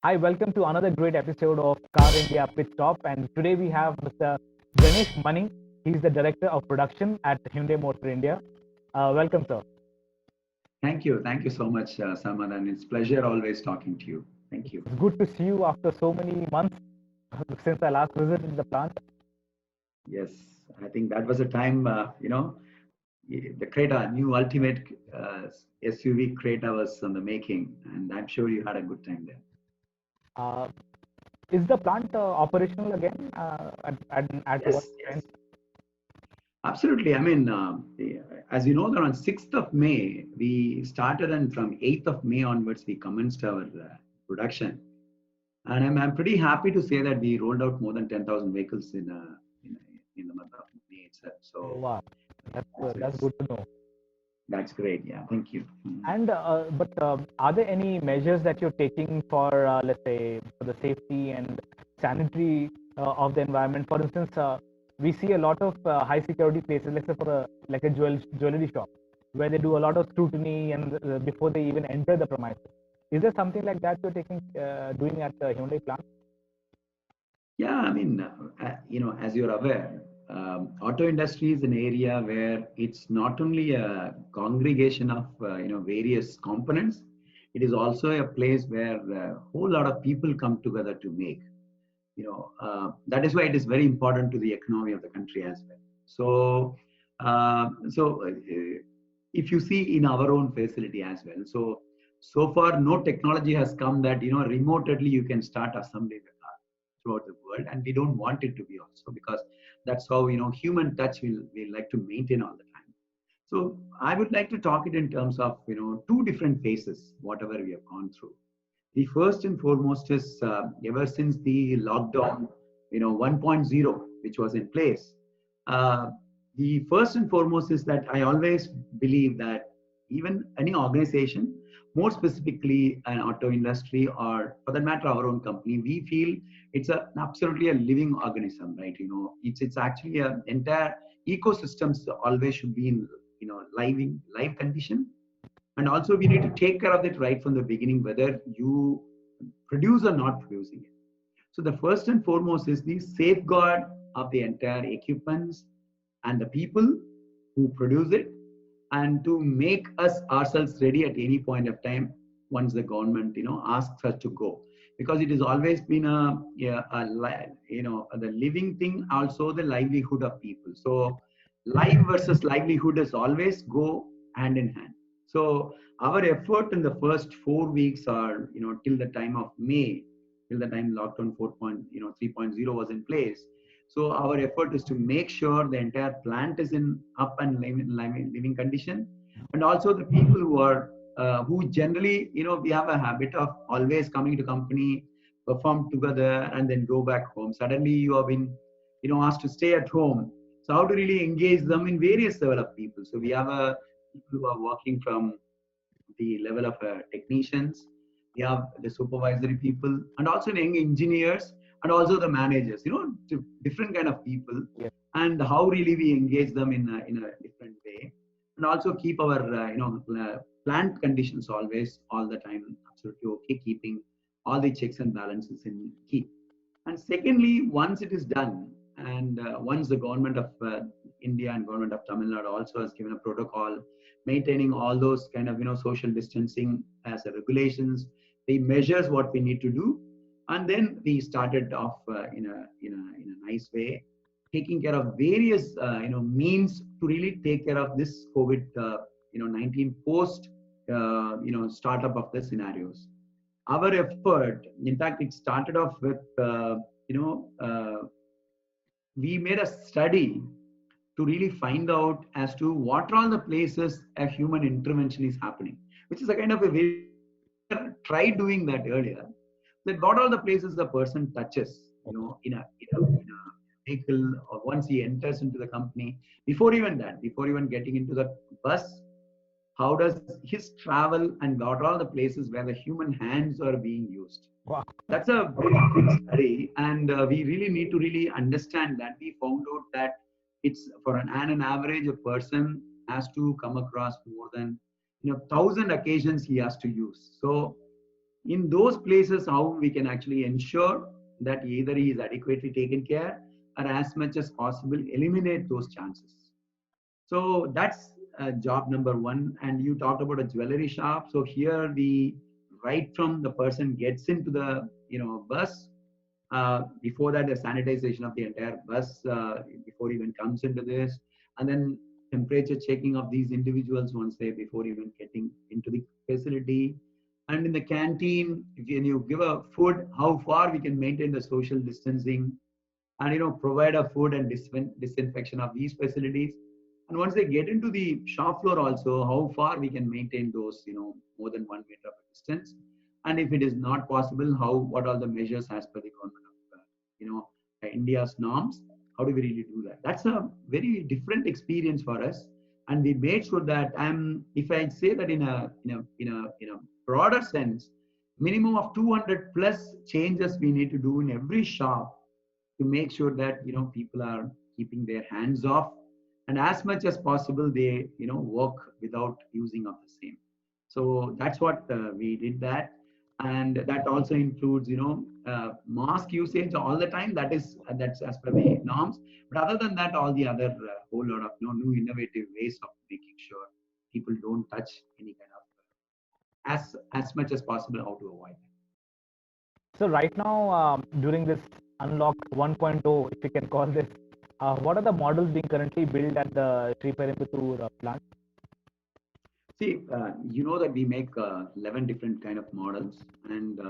Hi, welcome to another great episode of Car India Pit Stop. And today we have Mr. Ganesh Mani. He's the Director of Production at Hyundai Motor India. Welcome, sir. Thank you. Thank you so much, Samad. And it's pleasure always talking to you. Thank you. It's good to see you after so many months since I last visited the plant. Yes, I think that was a time, the Creta, new ultimate SUV Creta was on the making. And I'm sure you had a good time there. Uh, is the plant operational again? At what Yes, strength? yes. Absolutely. I mean, as you know, that on 6th of May, we started, and from 8th of May onwards, we commenced our production. And I'm pretty happy to say that we rolled out more than 10,000 vehicles in the month of May itself. Oh, So wow. That's it's good to know. that's great. Yeah, thank you. And are there any measures that you're taking for, let's say, for the safety and sanitary of the environment? For instance, we see a lot of high security places, let's say for a jewelry shop, where they do a lot of scrutiny and before they even enter the premises. Is there something like that you're doing at the Hyundai plant? Yeah, I mean, as you're aware, auto industry is an area where it's not only a congregation of various components. It is also a place where a whole lot of people come together to make. That is why it is very important to the economy of the country as well. So if you see in our own facility as well, so far no technology has come that remotely you can start assembly the car throughout the world, and we don't want it to be also, because that's how human touch we like to maintain all the time. So I would like to talk it in terms of two different phases whatever we have gone through. The first and foremost is, ever since the lockdown, 1.0, which was in place. Uh, the first and foremost is that I always believe that even any organization, more specifically an auto industry, or for that matter our own company, we feel it's absolutely a living organism, right? It's actually an entire ecosystems always should be in live condition. And also we need to take care of it right from the beginning, whether you produce or not producing it. So the first and foremost is the safeguard of the entire equipments and the people who produce it, and to make us ourselves ready at any point of time once the government asks us to go, because it has always been the living thing, also the livelihood of people. So life versus livelihood is always go hand in hand. So our effort in the first 4 weeks, or till the time of May, till the time lockdown 3.0 was in place. So our effort is to make sure the entire plant is in up and living condition, and also the people who generally, we have a habit of always coming to company, perform together, and then go back home. Suddenly you have been asked to stay at home. So how to really engage them in various level of people. So we have people who are working from the level of technicians, we have the supervisory people, and also the young engineers, and also the managers, different kind of people, Yes. and how really we engage them in a different way, and also keep our plant conditions always all the time absolutely okay, keeping all the checks and balances in key. And secondly, once it is done, and once the government of India and government of Tamil Nadu also has given a protocol maintaining all those kind of social distancing as a regulations, the measures what we need to do, and then we started off in a nice way, taking care of various means to really take care of this COVID 19 post startup of the scenarios. Our effort, in fact, it started off with you know uh, we made a study to really find out as to what are all the places a human intervention is happening, which is a kind of a very tried doing that earlier. That what all the places the person touches, in a vehicle, or once he enters into the company, before even that, before even getting into the bus, how does his travel, and what are all the places where the human hands are being used. Wow. That's a very big study, and we really need to really understand that. We found out that it's for an average a person has to come across more than 1,000 occasions he has to use. So in those places, how we can actually ensure that either he is adequately taken care or as much as possible eliminate those chances. So that's job number one. And you talked about a jewelry shop. So here we, right from the person gets into the bus, before that the sanitization of the entire bus before even comes into this, and then temperature checking of these individuals once they before even getting into the facility. And in the canteen, when you give a food, how far we can maintain the social distancing, and provide a food and disinfection of these facilities. And once they get into the shop floor also, how far we can maintain those more than 1 meter of distance. And if it is not possible, how what are the measures as per the government of India's norms, how do we really do that? That's a very different experience for us. And we made sure that if I say that in a broader sense, minimum of 200 plus changes we need to do in every shop to make sure that people are keeping their hands off, and as much as possible they work without using of the same. So that's what we did that. And that also includes mask usage all the time. That's as per the norms. But other than that, all the other whole lot of new innovative ways of making sure people don't touch any kind of as much as possible how to avoid that. So right now, during this Unlock 1.0, if you can call this, what are the models being currently built at the Sriperumbudur plant? See, you know that we make 11 different kind of models, and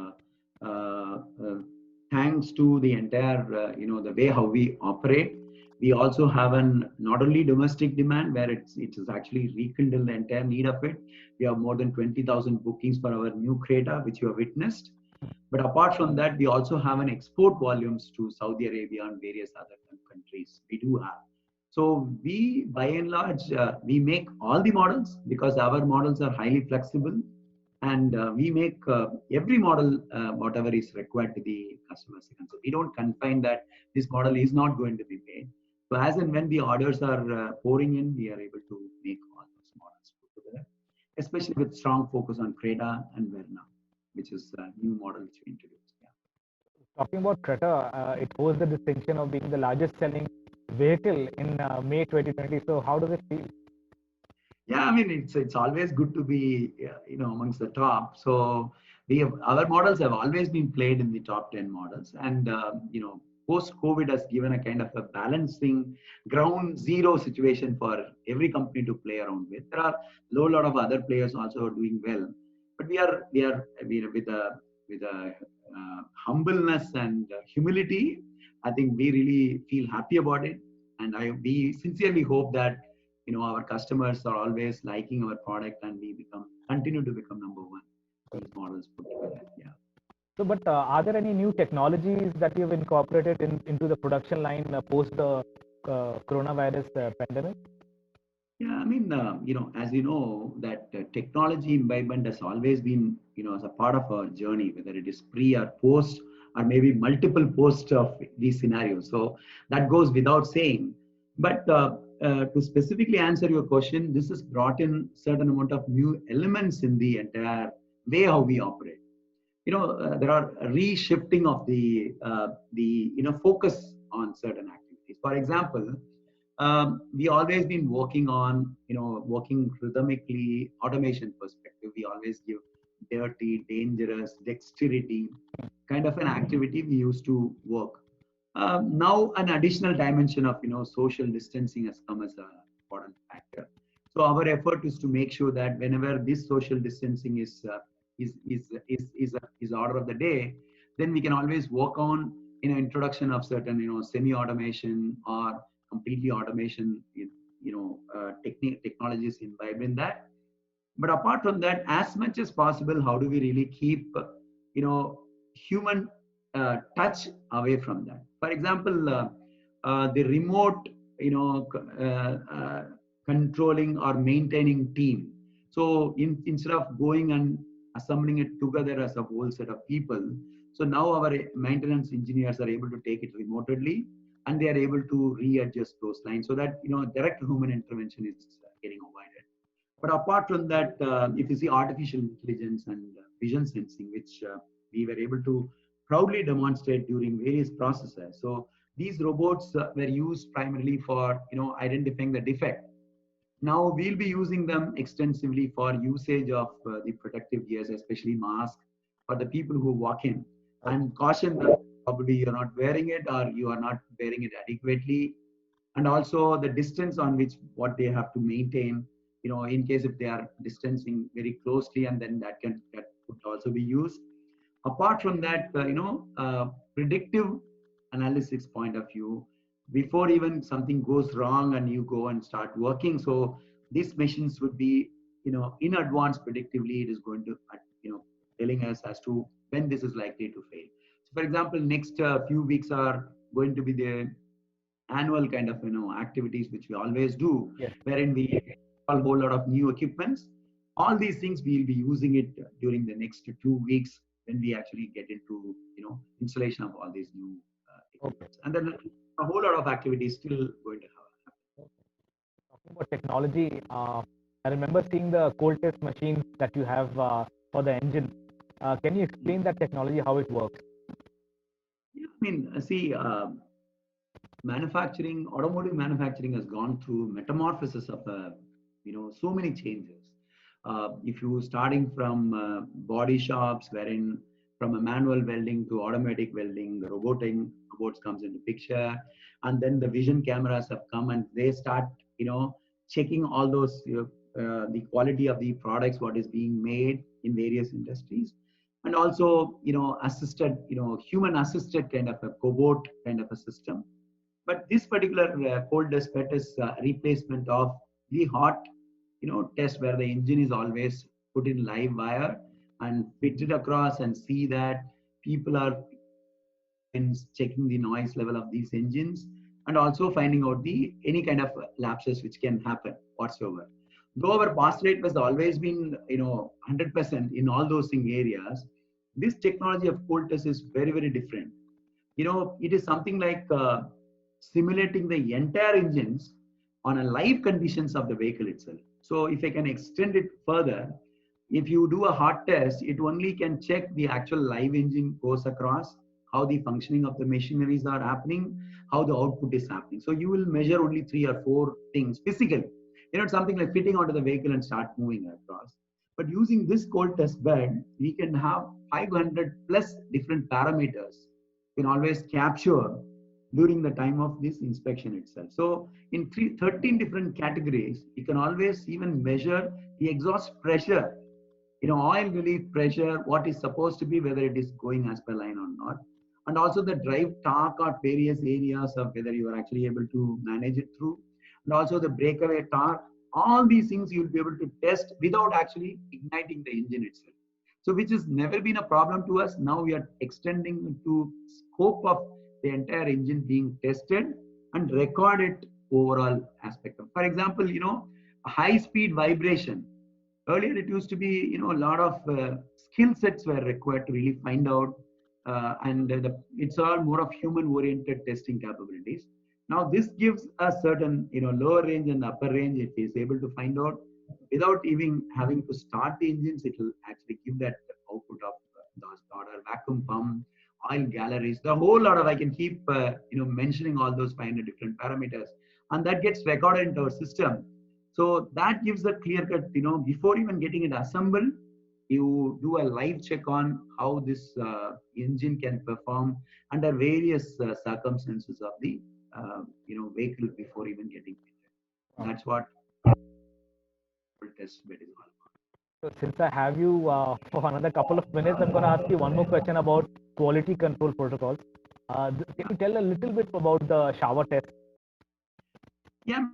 thanks to the entire, the way how we operate, we also have an not only domestic demand where it is actually rekindled the entire need of it. We have more than 20,000 bookings for our new Creta, which you have witnessed. But apart from that, we also have an export volumes to Saudi Arabia and various other countries. We do have. So we, by and large, we make all the models because our models are highly flexible, and we make every model whatever is required to the customer's. So we don't confine that this model is not going to be made. So as and when the orders are pouring in, we are able to make all those models put together, especially with strong focus on Creta and Verna, which is a new model which we introduced. Yeah. Talking about Creta, it holds the distinction of being the largest selling vehicle in May 2020. So how does it feel? Yeah, I mean it's always good to be amongst the top. So our models have always been played in the top 10 models, and post COVID has given a kind of a balancing ground zero situation for every company to play around with. There are lot of other players also doing well, but we are with a humbleness and humility. I think we really feel happy about it, and we sincerely hope that our customers are always liking our product, and we continue to become number one. These models put together. Yeah. So, but are there any new technologies that you've incorporated into the production line post the coronavirus pandemic? Yeah, I mean, as you know, that technology imbibement has always been, as a part of our journey, whether it is pre or post, or maybe multiple posts of these scenarios. So that goes without saying. But to specifically answer your question, this has brought in certain amount of new elements in the entire way how we operate. There are reshifting of the focus on certain activities. For example, we always been working on working rhythmically automation perspective. We always give dirty, dangerous, dexterity kind of an activity we used to work. Now an additional dimension of social distancing has come as an important factor. So our effort is to make sure that whenever this social distancing is order of the day, then we can always work on introduction of certain semi-automation or completely automation technologies imbibed in that. But apart from that, as much as possible, how do we really keep human touch away from that? For example, the remote controlling or maintaining team. So instead of going and assembling it together as a whole set of people, so now our maintenance engineers are able to take it remotely, and they are able to readjust those lines so that direct human intervention is getting avoided. But apart from that, if you see artificial intelligence and vision sensing, which we were able to proudly demonstrate during various processes. So these robots were used primarily for identifying the defect. Now we'll be using them extensively for usage of the protective gears, especially masks, for the people who walk in, and caution that probably you're not wearing it or you are not wearing it adequately, and also the distance on which what they have to maintain. In case if they are distancing very closely, and then that could also be used. Apart from that, predictive analysis point of view, before even something goes wrong and you go and start working, so these machines would be in advance predictively it is going to telling us as to when this is likely to fail. So for example, next few weeks are going to be the annual kind of activities which we always do. Yes. Wherein we install a whole lot of new equipments. All these things we will be using it during the next 2 weeks when we actually get into installation of all these new equipments. Okay. And then a whole lot of activities still going to happen. Okay. Talking about technology, I remember seeing the cold test machines that you have for the engine. Can you explain that technology, how it works? Yeah, I mean, see, automotive manufacturing has gone through metamorphosis of so many changes. If you starting from body shops, wherein from a manual welding to automatic welding, the robots comes into picture, and then the vision cameras have come and they start checking all those the quality of the products what is being made in various industries. And also assisted human assisted kind of a cobot kind of a system. But this particular cold test bed is replacement of the hot test, where the engine is always put in live wire and fitted across, and see that people are checking the noise level of these engines, and also finding out any kind of lapses which can happen whatsoever. Though our pass rate has always been 100% in all those areas, this technology of cold test is very, very different. It is something like simulating the entire engines on a live conditions of the vehicle itself. So if I can extend it further, if you do a hot test, it only can check the actual live engine goes across, how the functioning of the machineries are happening, how the output is happening. So you will measure only 3 or 4 things physically. It's something like fitting onto the vehicle and start moving across. But using this cold test bed, we can have 500 plus different parameters we can always capture during the time of this inspection itself. So in 13 different categories, you can always even measure the exhaust pressure, oil relief pressure, what is supposed to be, whether it is going as per line or not. And also the drive torque at various areas of whether you are actually able to manage it through. And also the breakaway torque. All these things you'll be able to test without actually igniting the engine itself. So which has never been a problem to us. Now we are extending to scope of the entire engine being tested and recorded overall aspect of. For example, high speed vibration. Earlier it used to be, a lot of skill sets were required to really find out, and it's all more of human oriented testing capabilities. Now this gives a certain, lower range and upper range. It is able to find out without even having to start the engines. It will actually give that output of those order, vacuum pump, oil galleries, the whole lot of, I can keep, mentioning all those 500 different parameters, and that gets recorded into our system. So that gives a clear cut, before even getting it assembled, you do a live check on how this engine can perform under various circumstances of the vehicle before even getting it. That's what test bed is all about. So since I have you for another couple of minutes, I'm going to ask you one more question about quality control protocols. Can you tell a little bit about the shower test? Yeah,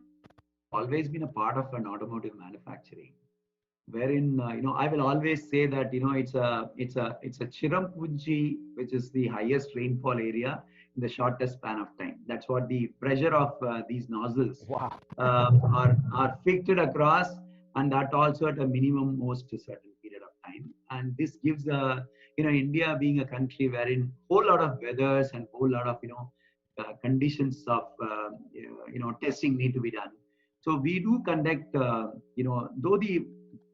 always been a part of an automotive manufacturing, wherein I will always say that it's a Chirapunji, which is the highest rainfall area in the shortest span of time. That's what the pressure of these nozzles are fixed across, and that also at a minimum most a certain period of time. And this gives India being a country wherein whole lot of weathers and whole lot of conditions of testing need to be done. So we do conduct though the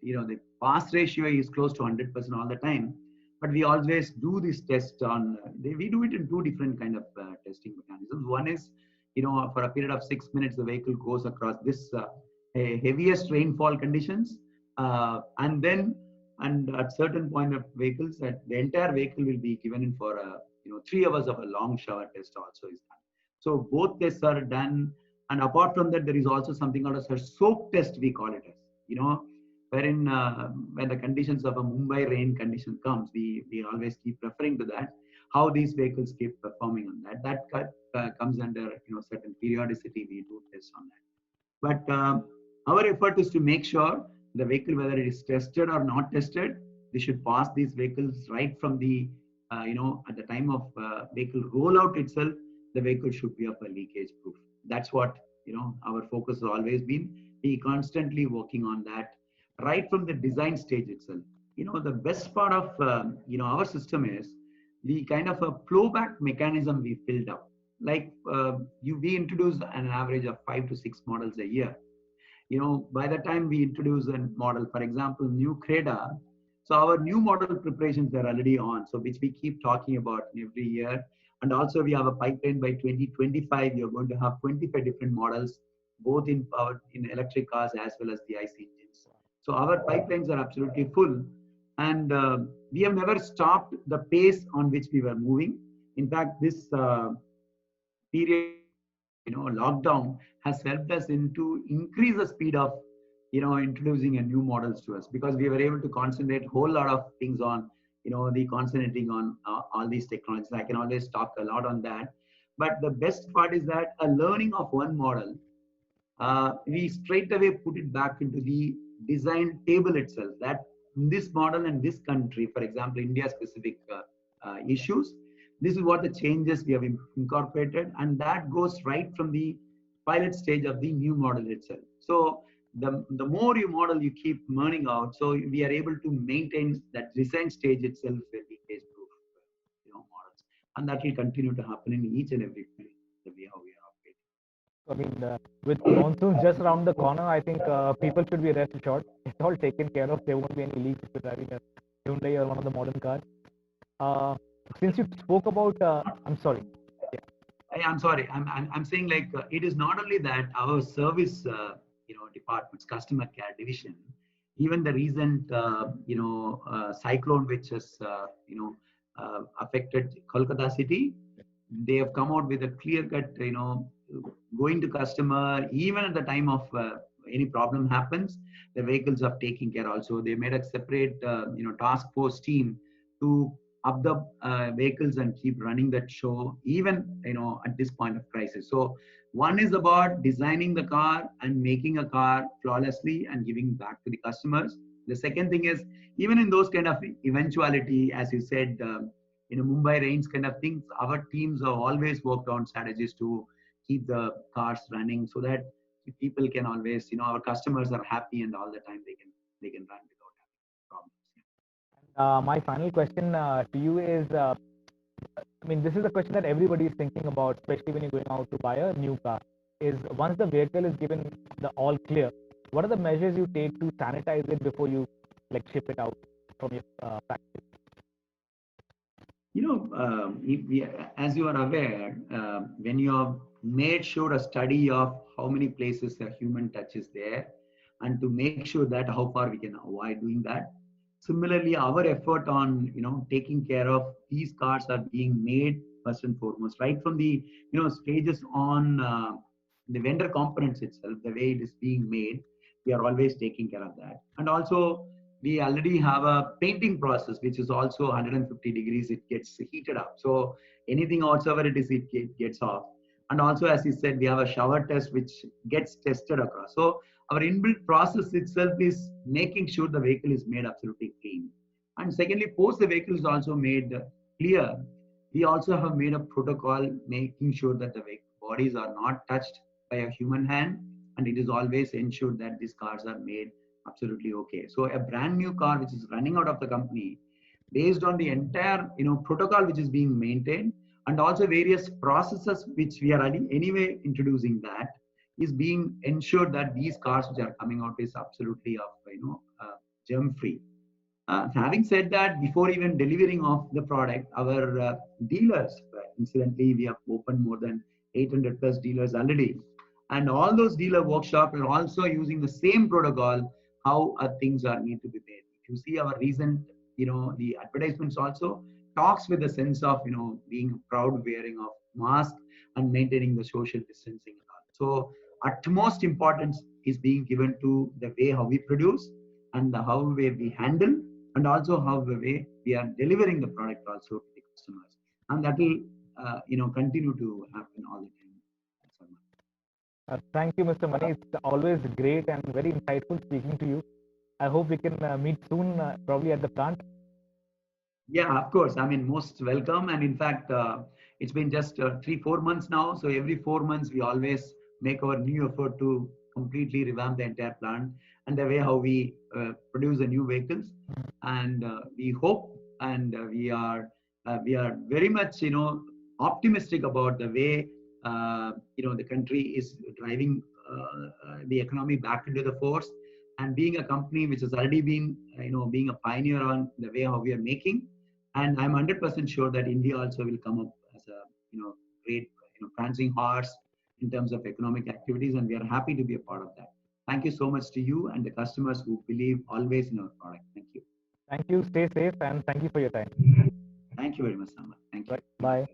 the pass ratio is close to 100% all the time. But we always do this test on, we do it in two different kind of testing mechanisms. One is, for a period of 6 minutes, the vehicle goes across this heaviest rainfall conditions. And at certain point of vehicles, that the entire vehicle will be given in for 3 hours of a long shower test also is done. So both tests are done. And apart from that, there is also something called as a soak test, we call it as, wherein when the conditions of a Mumbai rain condition comes, we always keep referring to that, how these vehicles keep performing on that. That comes under certain periodicity, we do tests on that. But our effort is to make sure the vehicle, whether it is tested or not tested, they should pass these vehicles right from the, at the time of vehicle rollout itself, the vehicle should be of a leakage proof. That's what, our focus has always been. We constantly working on that right from the design stage itself. The best part of, our system is the kind of a flowback mechanism we built up. Like we introduce an average of 5 to 6 models a year. By the time we introduce a model, for example, new Creta, so our new model preparations are already on, so which we keep talking about every year. And also we have a pipeline by 2025, you're going to have 25 different models, both in electric cars as well as the IC engines. So our pipelines are absolutely full. And we have never stopped the pace on which we were moving. In fact, this period, lockdown has helped us to increase the speed of, introducing a new models to us, because we were able to concentrate a whole lot of things on, concentrating on all these technologies. I can always talk a lot on that. But the best part is that a learning of one model, we straight away put it back into the design table itself, that in this model and this country, for example, India specific issues, this is what the changes we have incorporated, and that goes right from the pilot stage of the new model itself. So the more you model, you keep learning out. So we are able to maintain that design stage itself with the case proof, models, and that will continue to happen in each and every field that we are operating. I mean, with monsoons just around the corner, I think people should be rest assured. It's all taken care of. There won't be any leaks if you're driving a Hyundai or one of the modern cars. Since you spoke about, I'm sorry. Yeah. I'm sorry. I'm saying, like, it is not only that our service, departments, customer care division, even the recent, cyclone which has, affected Kolkata city, they have come out with a clear cut, going to customer, even at the time of any problem happens, the vehicles are taking care also. They made a separate, task force team to up the vehicles and keep running that show, even, at this point of crisis. So one is about designing the car and making a car flawlessly and giving back to the customers. The second thing is, even in those kind of eventuality, as you said, Mumbai rains kind of things, our teams have always worked on strategies to keep the cars running, so that people can always, our customers are happy, and all the time they can run without having problems. My final question to you is, I mean, this is a question that everybody is thinking about, especially when you're going out to buy a new car, is once the vehicle is given the all clear, what are the measures you take to sanitize it before you ship it out from your factory? As you are aware, when you have made sure a study of how many places a human touch is there, and to make sure that how far we can avoid doing that. Similarly, our effort on, taking care of these cars are being made first and foremost, right from the, stages on the vendor components itself, the way it is being made, we are always taking care of that. And also, we already have a painting process, which is also 150 degrees, it gets heated up. So anything whatsoever it is, it gets off. And also, as you said, we have a shower test, which gets tested across. So our inbuilt process itself is making sure the vehicle is made absolutely clean. And secondly, post the vehicle is also made clear, we also have made a protocol making sure that the bodies are not touched by a human hand, and it is always ensured that these cars are made absolutely okay. So a brand new car which is running out of the company, based on the entire protocol which is being maintained, and also various processes which we are anyway introducing, that is being ensured that these cars which are coming out is absolutely of germ-free. Having said that, before even delivering of the product, our dealers, incidentally, we have opened more than 800 plus dealers already. And all those dealer workshops are also using the same protocol, how things are need to be made. If you see our recent, the advertisements also talks with a sense of, being proud wearing of mask and maintaining the social distancing and all. So utmost importance is being given to the way how we produce and the how way we handle, and also how the way we are delivering the product also to the customers, and that will continue to happen all the time. Thank you, Mr. Mani. It's always great and very insightful speaking to you. I hope we can meet soon, probably at the plant. Yeah, of course. I mean, most welcome. And in fact, it's been just 3-4 months now. So every 4 months, we always make our new effort to completely revamp the entire plant and the way how we produce the new vehicles. And we hope, and we are very much optimistic about the way the country is driving the economy back into the force. And being a company which has already been being a pioneer on the way how we are making, and I'm 100% sure that India also will come up as a great prancing horse in terms of economic activities, and we are happy to be a part of that. Thank you so much to you and the customers who believe always in our product. Thank you. Thank you. Stay safe, and thank you for your time. Thank you very much, Samar. Thank you. Bye.